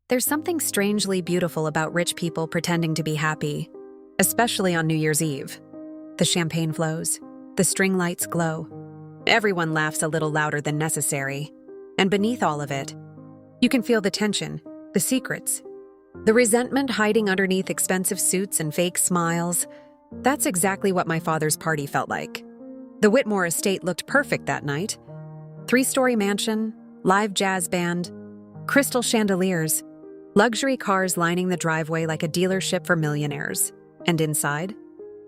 There's something strangely beautiful about rich people pretending to be happy, especially on New Year's Eve. The champagne flows, the string lights glow. Everyone laughs a little louder than necessary. And beneath all of it, you can feel the tension, the secrets, the resentment hiding underneath expensive suits and fake smiles. That's exactly what my father's party felt like. The Whitmore estate looked perfect that night. 3-story mansion, live jazz band, crystal chandeliers, luxury cars lining the driveway like a dealership for millionaires. And inside,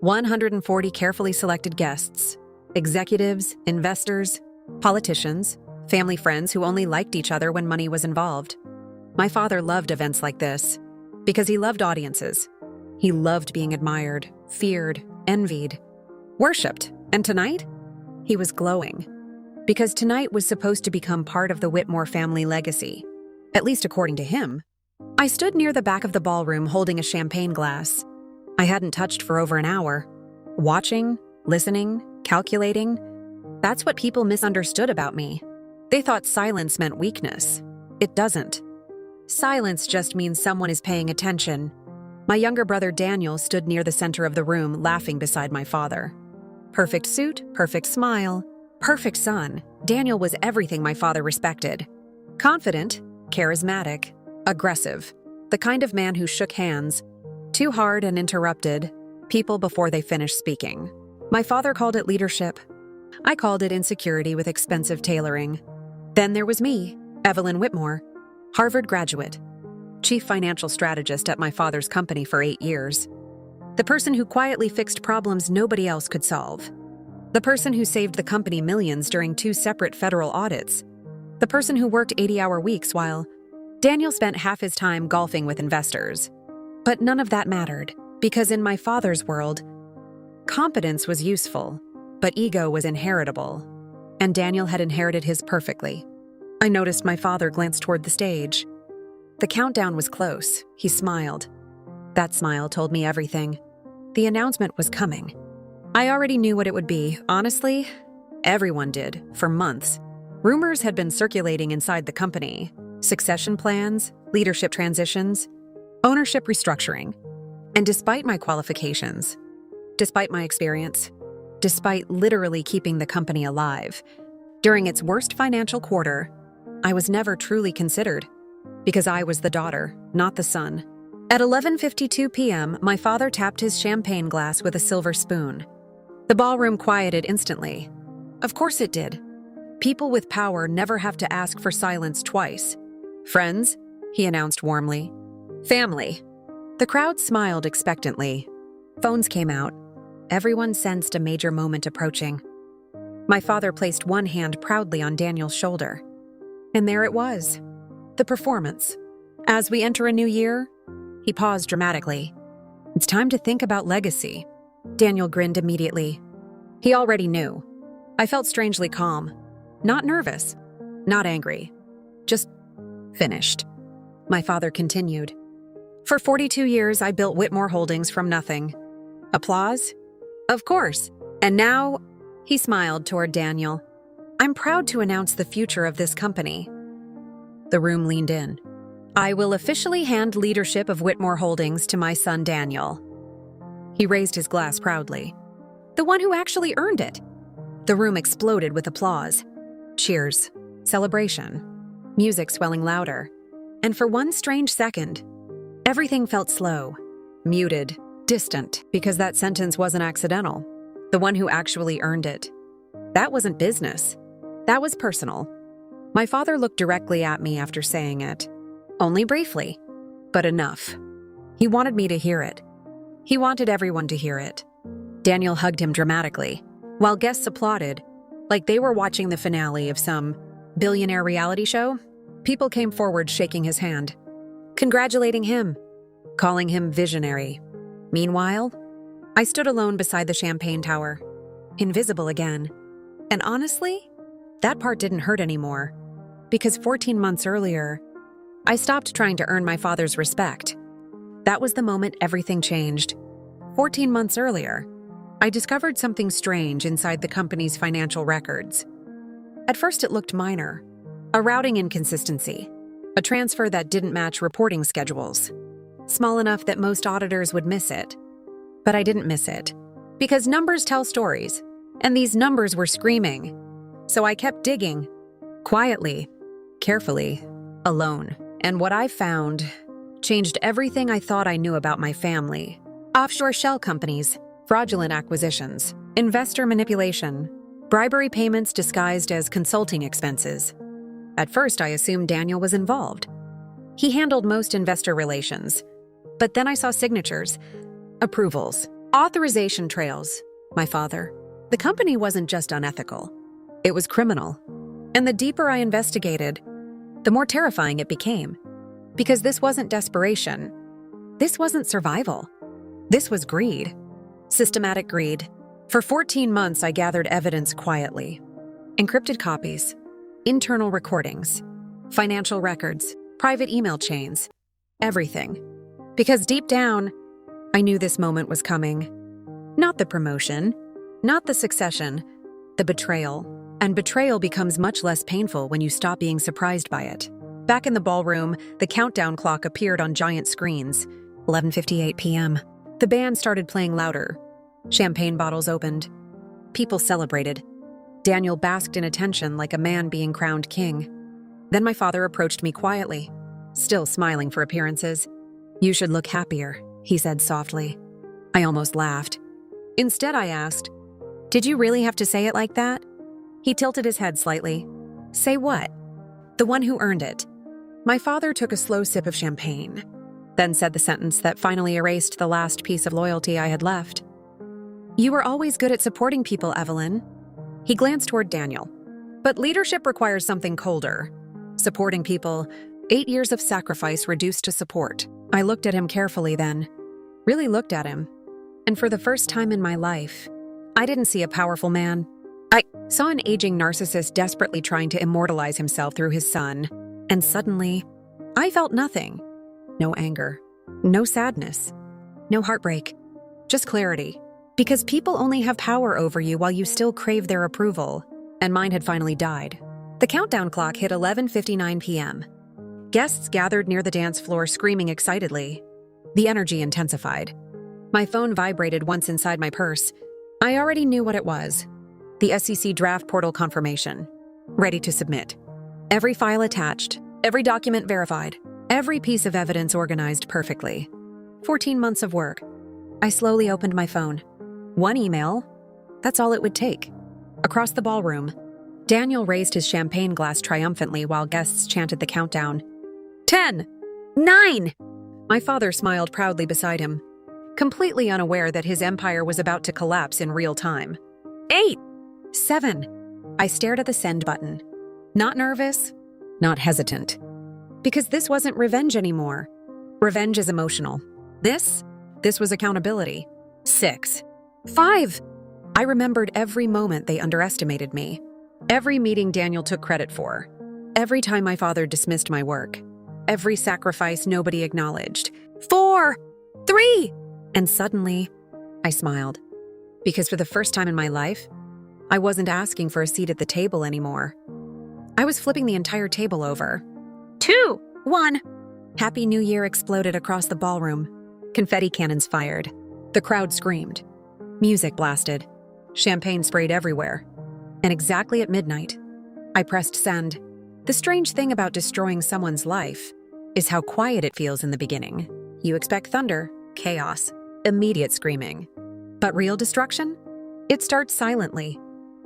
140 carefully selected guests, executives, investors, politicians, family friends who only liked each other when money was involved. My father loved events like this because he loved audiences. He loved being admired, feared, envied, worshipped. And tonight, he was glowing because tonight was supposed to become part of the Whitmore family legacy, at least according to him. I stood near the back of the ballroom holding a champagne glass. I hadn't touched for over an hour. Watching, listening, calculating. That's what people misunderstood about me. They thought silence meant weakness. It doesn't. Silence just means someone is paying attention. My younger brother Daniel stood near the center of the room, laughing beside my father. Perfect suit, perfect smile, perfect son. Daniel was everything my father respected. Confident, charismatic, aggressive. The kind of man who shook hands, too hard and interrupted, people before they finished speaking. My father called it leadership. I called it insecurity with expensive tailoring. Then there was me, Evelyn Whitmore, Harvard graduate, chief financial strategist at my father's company for 8 years. The person who quietly fixed problems nobody else could solve. The person who saved the company millions during 2 separate federal audits. The person who worked 80-hour weeks while Daniel spent half his time golfing with investors. But none of that mattered, because in my father's world, competence was useful, but ego was inheritable. And Daniel had inherited his perfectly. I noticed my father glance toward the stage. The countdown was close. He smiled. That smile told me everything. The announcement was coming. I already knew what it would be. Honestly, everyone did, for months. Rumors had been circulating inside the company. Succession plans, leadership transitions, ownership restructuring. And despite my qualifications, despite my experience, despite literally keeping the company alive, during its worst financial quarter, I was never truly considered, because I was the daughter, not the son. At 11:52 p.m., my father tapped his champagne glass with a silver spoon. The ballroom quieted instantly. Of course it did. People with power never have to ask for silence twice. Friends, he announced warmly. Family. The crowd smiled expectantly. Phones came out. Everyone sensed a major moment approaching. My father placed one hand proudly on Daniel's shoulder. And there it was, the performance. As we enter a new year, he paused dramatically. It's time to think about legacy. Daniel grinned immediately. He already knew. I felt strangely calm. Not nervous. Not angry. Just finished. My father continued. For 42 years, I built Whitmore Holdings from nothing. Applause? Of course. And now, he smiled toward Daniel. I'm proud to announce the future of this company. The room leaned in. I will officially hand leadership of Whitmore Holdings to my son Daniel. He raised his glass proudly. The one who actually earned it. The room exploded with applause. Cheers. Celebration. Music swelling louder. And for one strange second, everything felt slow, muted, distant, because that sentence wasn't accidental. The one who actually earned it. That wasn't business. That was personal. My father looked directly at me after saying it. Only briefly, but enough. He wanted me to hear it. He wanted everyone to hear it. Daniel hugged him dramatically, while guests applauded, like they were watching the finale of some billionaire reality show. People came forward shaking his hand, congratulating him, calling him visionary. Meanwhile, I stood alone beside the champagne tower, invisible again. And honestly, that part didn't hurt anymore, because 14 months earlier, I stopped trying to earn my father's respect. That was the moment everything changed. 14 months earlier, I discovered something strange inside the company's financial records. At first it looked minor, a routing inconsistency, A transfer that didn't match reporting schedules. Small enough that most auditors would miss it. But I didn't miss it. Because numbers tell stories, and these numbers were screaming. So I kept digging. Quietly, carefully, alone. And what I found changed everything I thought I knew about my family. Offshore shell companies, fraudulent acquisitions, investor manipulation, bribery payments disguised as consulting expenses. At first, I assumed Daniel was involved. He handled most investor relations. But then I saw signatures, approvals, authorization trails. My father. The company wasn't just unethical. It was criminal. And the deeper I investigated, the more terrifying it became. Because this wasn't desperation. This wasn't survival. This was greed. Systematic greed. For 14 months, I gathered evidence quietly. Encrypted copies, internal recordings, financial records, private email chains, everything. Because deep down, I knew this moment was coming. Not the promotion, not the succession, the betrayal. And betrayal becomes much less painful when you stop being surprised by it. Back in the ballroom, the countdown clock appeared on giant screens. 11:58 p.m. The band started playing louder. Champagne bottles opened. People celebrated. Daniel basked in attention like a man being crowned king. Then my father approached me quietly, still smiling for appearances. "You should look happier," he said softly. I almost laughed. Instead, I asked, "Did you really have to say it like that?" He tilted his head slightly. "Say what?" "The one who earned it." My father took a slow sip of champagne, then said the sentence that finally erased the last piece of loyalty I had left. "You were always good at supporting people, Evelyn." He glanced toward Daniel. "But leadership requires something colder. Supporting people, 8 years of sacrifice reduced to support." I looked at him carefully then, really looked at him. And for the first time in my life, I didn't see a powerful man. I saw an aging narcissist desperately trying to immortalize himself through his son. And suddenly, I felt nothing. No anger, no sadness, no heartbreak, just clarity. Because people only have power over you while you still crave their approval. And mine had finally died. The countdown clock hit 11:59 p.m. Guests gathered near the dance floor screaming excitedly. The energy intensified. My phone vibrated once inside my purse. I already knew what it was. The SEC draft portal confirmation. Ready to submit. Every file attached, every document verified, every piece of evidence organized perfectly. 14 months of work. I slowly opened my phone. One email. That's all it would take. Across the ballroom, Daniel raised his champagne glass triumphantly while guests chanted the countdown. 10, 9. My father smiled proudly beside him, completely unaware that his empire was about to collapse in real time. 8, 7. I stared at the send button. Not nervous, not hesitant. Because this wasn't revenge anymore. Revenge is emotional. This was accountability. 6, 5. I remembered every moment they underestimated me. Every meeting Daniel took credit for. Every time my father dismissed my work. Every sacrifice nobody acknowledged. 4, 3. And suddenly, I smiled. Because for the first time in my life, I wasn't asking for a seat at the table anymore. I was flipping the entire table over. 2, 1. Happy New Year exploded across the ballroom. Confetti cannons fired. The crowd screamed. Music blasted. Champagne sprayed everywhere. And exactly at midnight, I pressed send. The strange thing about destroying someone's life is how quiet it feels in the beginning. You expect thunder, chaos, immediate screaming. But real destruction? It starts silently,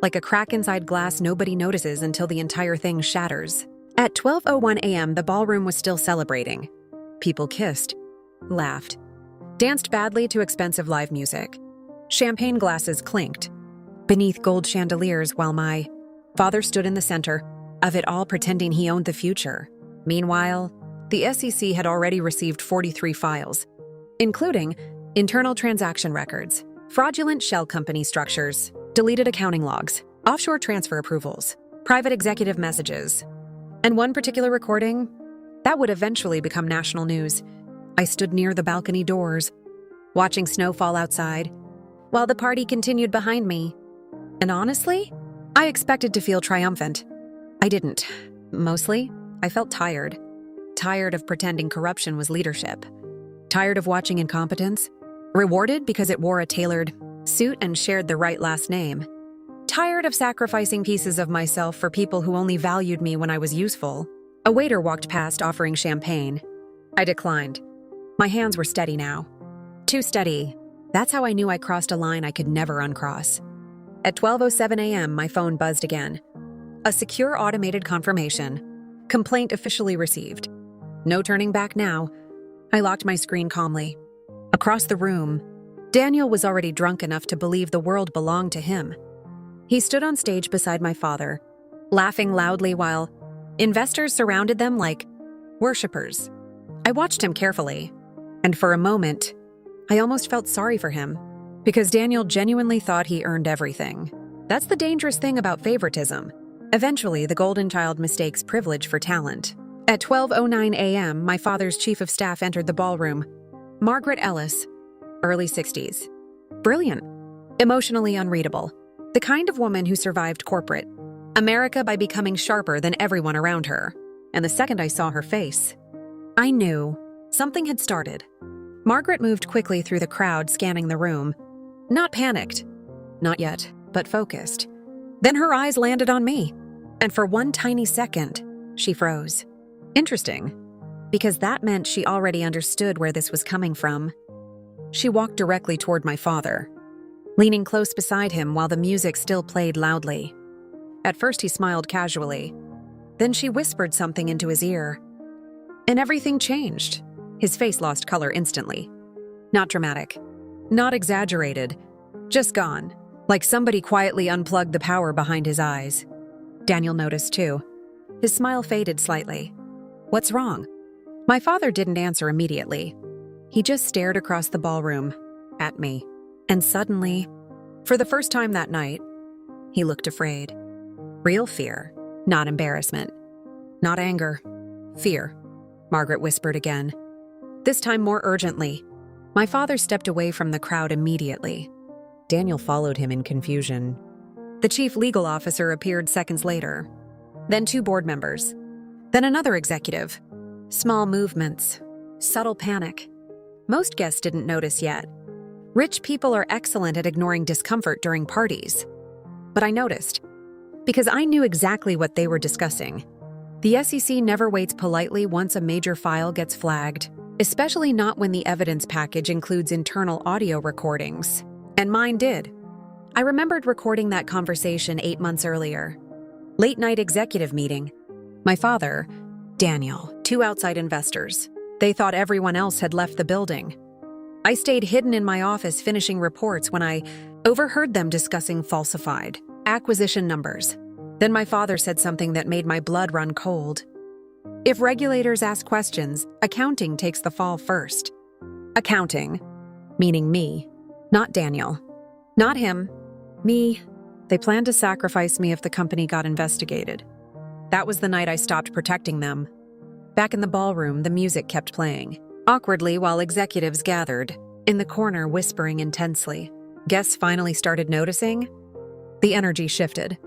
like a crack inside glass nobody notices until the entire thing shatters. At 12:01 a.m., the ballroom was still celebrating. People kissed, laughed, danced badly to expensive live music. Champagne glasses clinked beneath gold chandeliers while my father stood in the center of it all, pretending he owned the future. Meanwhile, the SEC had already received 43 files, including internal transaction records, fraudulent shell company structures, deleted accounting logs, offshore transfer approvals, private executive messages, and one particular recording that would eventually become national news. I stood near the balcony doors, watching snow fall outside, while the party continued behind me. And honestly, I expected to feel triumphant. I didn't. Mostly, I felt tired. Tired of pretending corruption was leadership. Tired of watching incompetence, rewarded because it wore a tailored suit and shared the right last name. Tired of sacrificing pieces of myself for people who only valued me when I was useful. A waiter walked past offering champagne. I declined. My hands were steady now. Too steady. That's how I knew I crossed a line I could never uncross. At 12:07 a.m., my phone buzzed again. A secure automated confirmation. Complaint officially received. No turning back now. I locked my screen calmly. Across the room, Daniel was already drunk enough to believe the world belonged to him. He stood on stage beside my father, laughing loudly while investors surrounded them like worshippers. I watched him carefully, and for a moment, I almost felt sorry for him, because Daniel genuinely thought he earned everything. That's the dangerous thing about favoritism. Eventually, the golden child mistakes privilege for talent. At 12:09 a.m., my father's chief of staff entered the ballroom. Margaret Ellis, early 60s. Brilliant. Emotionally unreadable. The kind of woman who survived corporate America by becoming sharper than everyone around her. And the second I saw her face, I knew something had started. Margaret moved quickly through the crowd, scanning the room. Not panicked. Not yet, but focused. Then her eyes landed on me. And for one tiny second, she froze. Interesting, because that meant she already understood where this was coming from. She walked directly toward my father, leaning close beside him while the music still played loudly. At first he smiled casually. Then she whispered something into his ear. And everything changed. His face lost color instantly. Not dramatic. Not exaggerated. Just gone. Like somebody quietly unplugged the power behind his eyes. Daniel noticed too. His smile faded slightly. What's wrong? My father didn't answer immediately. He just stared across the ballroom at me. And suddenly, for the first time that night, he looked afraid. Real fear, not embarrassment. Not anger. Fear, Margaret whispered again. This time more urgently. My father stepped away from the crowd immediately. Daniel followed him in confusion. The chief legal officer appeared seconds later. Then 2 board members. Then another executive. Small movements. Subtle panic. Most guests didn't notice yet. Rich people are excellent at ignoring discomfort during parties. But I noticed, because I knew exactly what they were discussing. The SEC never waits politely once a major file gets flagged, especially not when the evidence package includes internal audio recordings. And mine did. I remembered recording that conversation 8 months earlier. Late-night executive meeting. My father, Daniel, 2 outside investors. They thought everyone else had left the building. I stayed hidden in my office finishing reports when I overheard them discussing falsified acquisition numbers. Then my father said something that made my blood run cold. If regulators ask questions, accounting takes the fall first. Accounting, meaning me, not Daniel. Not him, me. They planned to sacrifice me if the company got investigated. That was the night I stopped protecting them. Back in the ballroom, the music kept playing, awkwardly while executives gathered, in the corner whispering intensely. Guests finally started noticing. The energy shifted,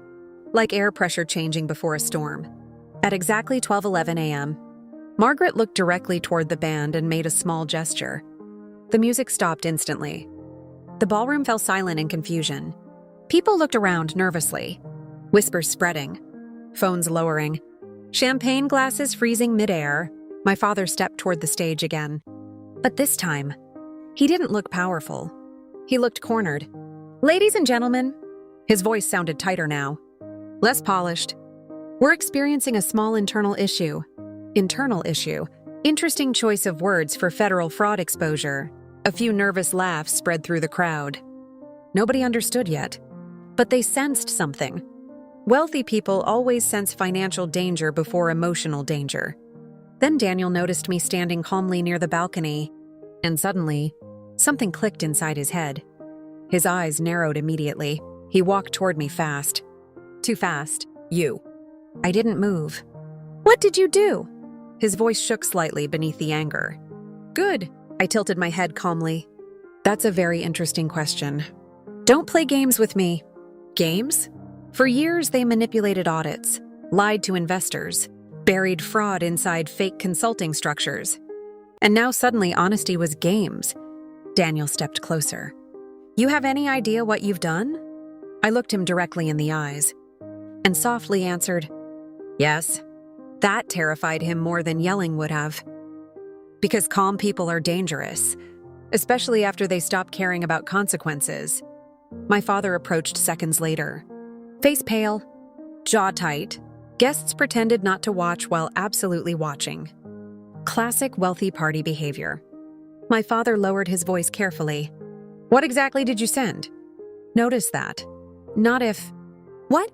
like air pressure changing before a storm. At exactly 12:11 a.m., Margaret looked directly toward the band and made a small gesture. The music stopped instantly. The ballroom fell silent in confusion. People looked around nervously, whispers spreading, phones lowering, champagne glasses freezing midair. My father stepped toward the stage again. But this time, he didn't look powerful. He looked cornered. Ladies and gentlemen, his voice sounded tighter now, less polished. We're experiencing a small internal issue. Internal issue. Interesting choice of words for federal fraud exposure. A few nervous laughs spread through the crowd. Nobody understood yet, but they sensed something. Wealthy people always sense financial danger before emotional danger. Then Daniel noticed me standing calmly near the balcony, and suddenly, something clicked inside his head. His eyes narrowed immediately. He walked toward me fast. Too fast. You. I didn't move. What did you do? His voice shook slightly beneath the anger. Good. I tilted my head calmly. That's a very interesting question. Don't play games with me. Games? For years, they manipulated audits, lied to investors, buried fraud inside fake consulting structures. And now suddenly honesty was games. Daniel stepped closer. You have any idea what you've done? I looked him directly in the eyes and softly answered, yes. That terrified him more than yelling would have. Because calm people are dangerous, especially after they stop caring about consequences. My father approached seconds later. Face pale, jaw tight, guests pretended not to watch while absolutely watching. Classic wealthy party behavior. My father lowered his voice carefully. What exactly did you send? Notice that. Not if. What?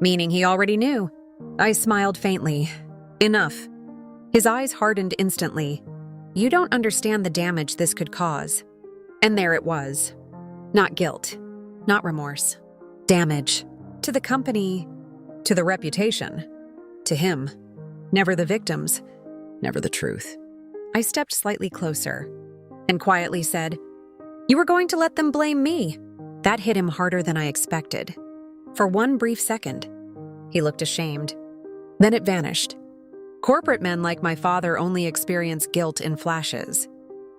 Meaning he already knew. I smiled faintly. Enough. His eyes hardened instantly. You don't understand the damage this could cause. And there it was. Not guilt. Not remorse. Damage. To the company. To the reputation. To him. Never the victims. Never the truth. I stepped slightly closer and quietly said, You were going to let them blame me. That hit him harder than I expected. For one brief second, he looked ashamed. Then it vanished. Corporate men like my father only experience guilt in flashes.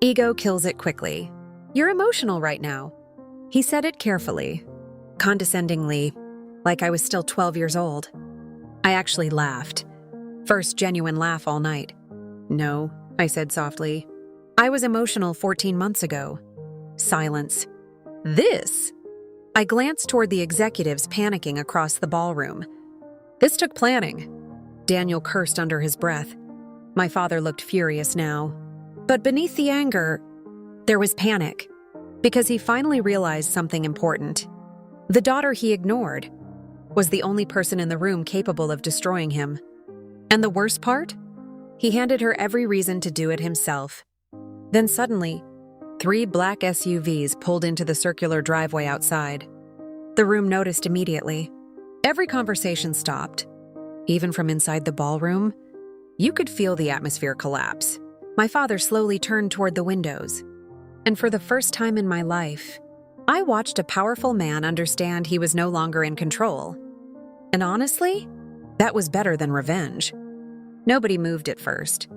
Ego kills it quickly. You're emotional right now. He said it carefully, condescendingly, like I was still 12 years old. I actually laughed. First genuine laugh all night. No, I said softly. I was emotional 14 months ago. Silence. This? I glanced toward the executives panicking across the ballroom. This took planning. Daniel cursed under his breath. My father looked furious now. But beneath the anger, there was panic, because he finally realized something important. The daughter he ignored was the only person in the room capable of destroying him. And the worst part? He handed her every reason to do it himself. Then suddenly, 3 black SUVs pulled into the circular driveway outside. The room noticed immediately. Every conversation stopped. Even from inside the ballroom, you could feel the atmosphere collapse. My father slowly turned toward the windows. And for the first time in my life, I watched a powerful man understand he was no longer in control. And honestly, that was better than revenge. Nobody moved at first.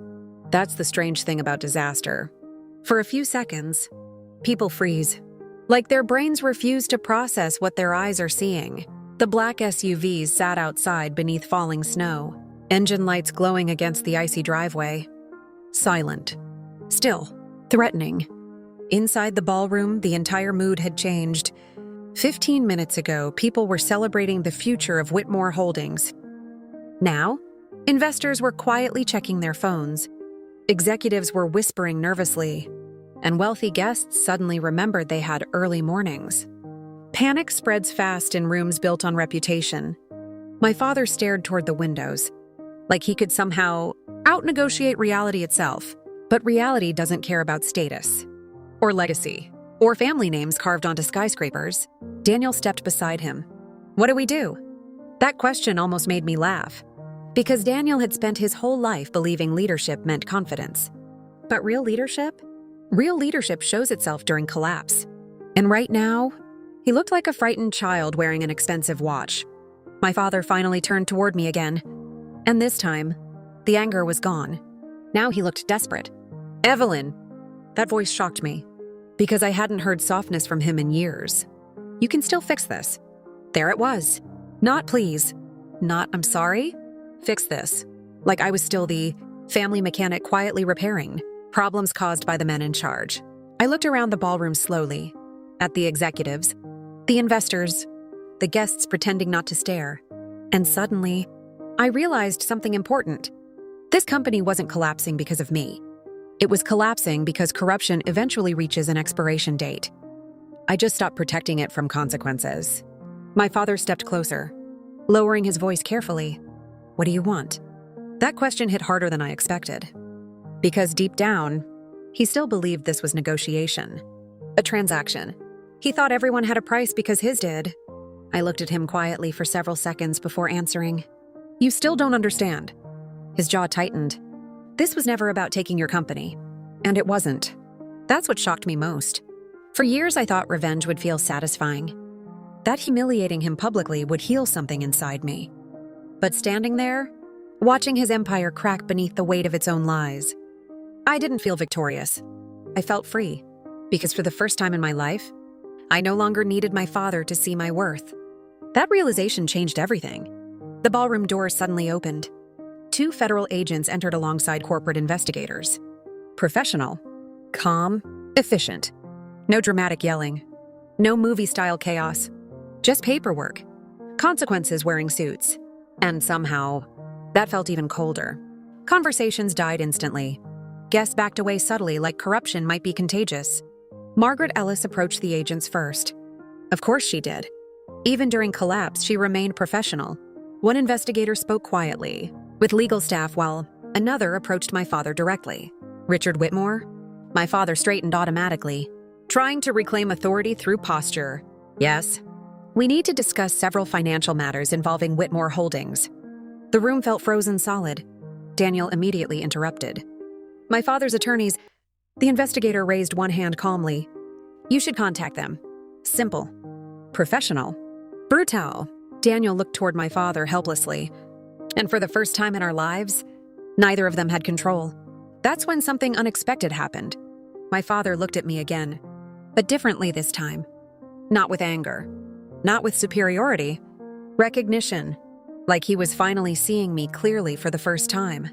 That's the strange thing about disaster. For a few seconds, people freeze, like their brains refuse to process what their eyes are seeing. The black SUVs sat outside beneath falling snow, engine lights glowing against the icy driveway. Silent. Still. Threatening. Inside the ballroom, the entire mood had changed. 15 minutes ago, people were celebrating the future of Whitmore Holdings. Now, investors were quietly checking their phones. Executives were whispering nervously, and wealthy guests suddenly remembered they had early mornings. Panic spreads fast in rooms built on reputation. My father stared toward the windows, like he could somehow out-negotiate reality itself. But reality doesn't care about status, or legacy, or family names carved onto skyscrapers. Daniel stepped beside him. What do we do? That question almost made me laugh, because Daniel had spent his whole life believing leadership meant confidence. But real leadership? Real leadership shows itself during collapse. And right now, he looked like a frightened child wearing an expensive watch. My father finally turned toward me again, and this time, the anger was gone. Now he looked desperate. Evelyn! That voice shocked me, because I hadn't heard softness from him in years. You can still fix this. There it was. Not please. Not I'm sorry. Fix this. Like I was still the family mechanic quietly repairing problems caused by the men in charge. I looked around the ballroom slowly, at the executives, the investors, the guests pretending not to stare. And suddenly, I realized something important. This company wasn't collapsing because of me. It was collapsing because corruption eventually reaches an expiration date. I just stopped protecting it from consequences. My father stepped closer, lowering his voice carefully. What do you want? That question hit harder than I expected. Because deep down, he still believed this was negotiation. A transaction. He thought everyone had a price because his did. I looked at him quietly for several seconds before answering. You still don't understand. His jaw tightened. This was never about taking your company. And it wasn't. That's what shocked me most. For years, I thought revenge would feel satisfying. That humiliating him publicly would heal something inside me. But standing there, watching his empire crack beneath the weight of its own lies. I didn't feel victorious. I felt free, because for the first time in my life, I no longer needed my father to see my worth. That realization changed everything. The ballroom door suddenly opened. 2 federal agents entered alongside corporate investigators. Professional, calm, efficient. No dramatic yelling. No movie-style chaos. Just paperwork. Consequences wearing suits. And somehow, that felt even colder. Conversations died instantly. Guests backed away subtly like corruption might be contagious. Margaret Ellis approached the agents first. Of course she did. Even during collapse, she remained professional. One investigator spoke quietly, with legal staff, while another approached my father directly. Richard Whitmore? My father straightened automatically, trying to reclaim authority through posture. Yes. We need to discuss several financial matters involving Whitmore Holdings. The room felt frozen solid. Daniel immediately interrupted. My father's attorneys. The investigator raised one hand calmly. You should contact them. Simple. Professional. Brutal. Daniel looked toward my father helplessly. And for the first time in our lives, neither of them had control. That's when something unexpected happened. My father looked at me again, but differently this time. Not with anger. Not with superiority. Recognition. Like he was finally seeing me clearly for the first time.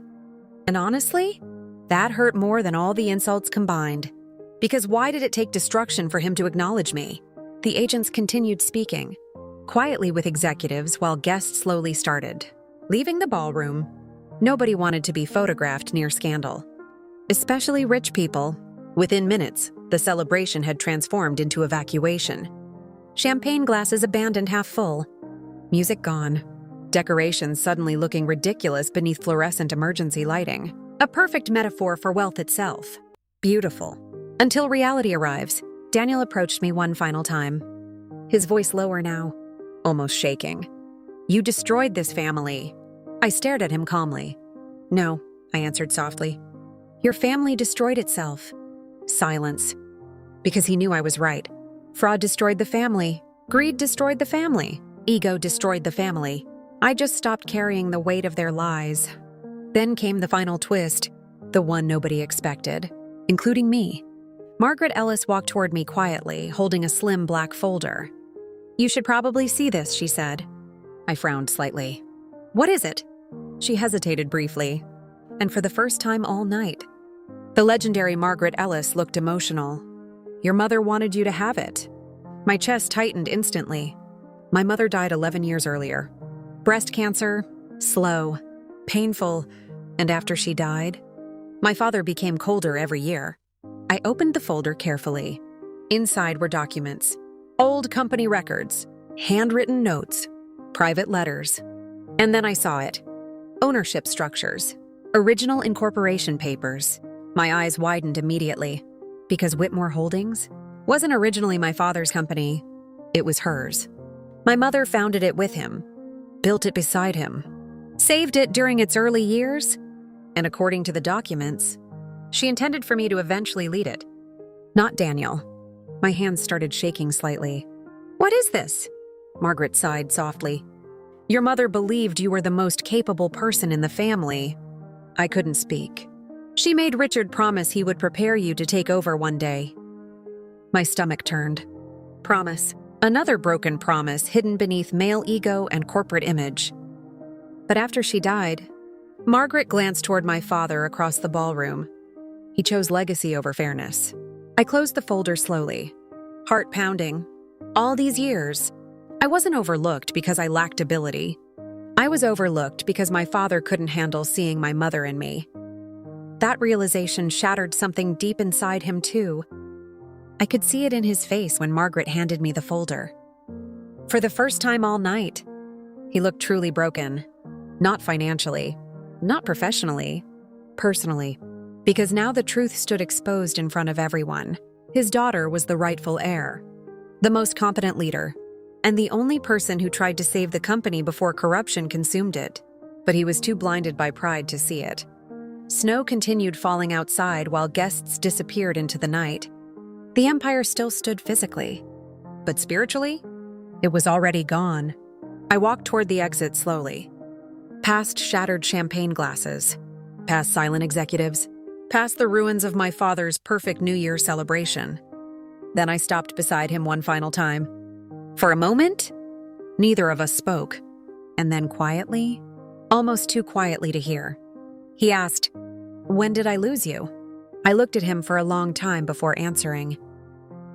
And honestly, that hurt more than all the insults combined. Because why did it take destruction for him to acknowledge me? The agents continued speaking, quietly with executives while guests slowly started. Leaving the ballroom, nobody wanted to be photographed near scandal. Especially rich people. Within minutes, the celebration had transformed into evacuation. Champagne glasses abandoned half full. Music gone. Decorations suddenly looking ridiculous beneath fluorescent emergency lighting. A perfect metaphor for wealth itself. Beautiful. Until reality arrives, Daniel approached me one final time. His voice lower now, almost shaking. You destroyed this family. I stared at him calmly. No, I answered softly. Your family destroyed itself. Silence. Because he knew I was right. Fraud destroyed the family. Greed destroyed the family. Ego destroyed the family. I just stopped carrying the weight of their lies. Then came the final twist, the one nobody expected, including me. Margaret Ellis walked toward me quietly, holding a slim black folder. You should probably see this, she said. I frowned slightly. What is it? She hesitated briefly, and for the first time all night. The legendary Margaret Ellis looked emotional. Your mother wanted you to have it. My chest tightened instantly. My mother died 11 years earlier. Breast cancer, slow, painful, and after she died, my father became colder every year. I opened the folder carefully. Inside were documents, old company records, handwritten notes, private letters. And then I saw it. Ownership structures, original incorporation papers. My eyes widened immediately, because Whitmore Holdings wasn't originally my father's company. It was hers. My mother founded it with him, built it beside him, saved it during its early years, and according to the documents, she intended for me to eventually lead it. Not Daniel. My hands started shaking slightly. What is this? Margaret sighed softly. Your mother believed you were the most capable person in the family. I couldn't speak. She made Richard promise he would prepare you to take over one day. My stomach turned. Promise. Another broken promise hidden beneath male ego and corporate image. But after she died, Margaret glanced toward my father across the ballroom. He chose legacy over fairness. I closed the folder slowly, heart pounding. All these years, I wasn't overlooked because I lacked ability. I was overlooked because my father couldn't handle seeing my mother in me. That realization shattered something deep inside him too. I could see it in his face when Margaret handed me the folder. For the first time all night, he looked truly broken. Not financially, not professionally, personally. Because now the truth stood exposed in front of everyone. His daughter was the rightful heir, the most competent leader, and the only person who tried to save the company before corruption consumed it. But he was too blinded by pride to see it. Snow continued falling outside while guests disappeared into the night. The empire still stood physically, but spiritually, it was already gone. I walked toward the exit slowly, Past shattered champagne glasses, past silent executives, past the ruins of my father's perfect New Year celebration. Then I stopped beside him one final time. For a moment, neither of us spoke. And then quietly, almost too quietly to hear, he asked, "When did I lose you?" I looked at him for a long time before answering.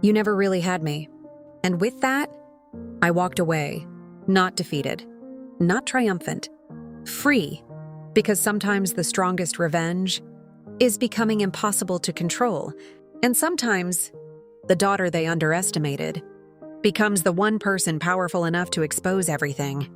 "You never really had me." And with that, I walked away, not defeated, not triumphant, free, because sometimes the strongest revenge is becoming impossible to control, and sometimes the daughter they underestimated becomes the one person powerful enough to expose everything.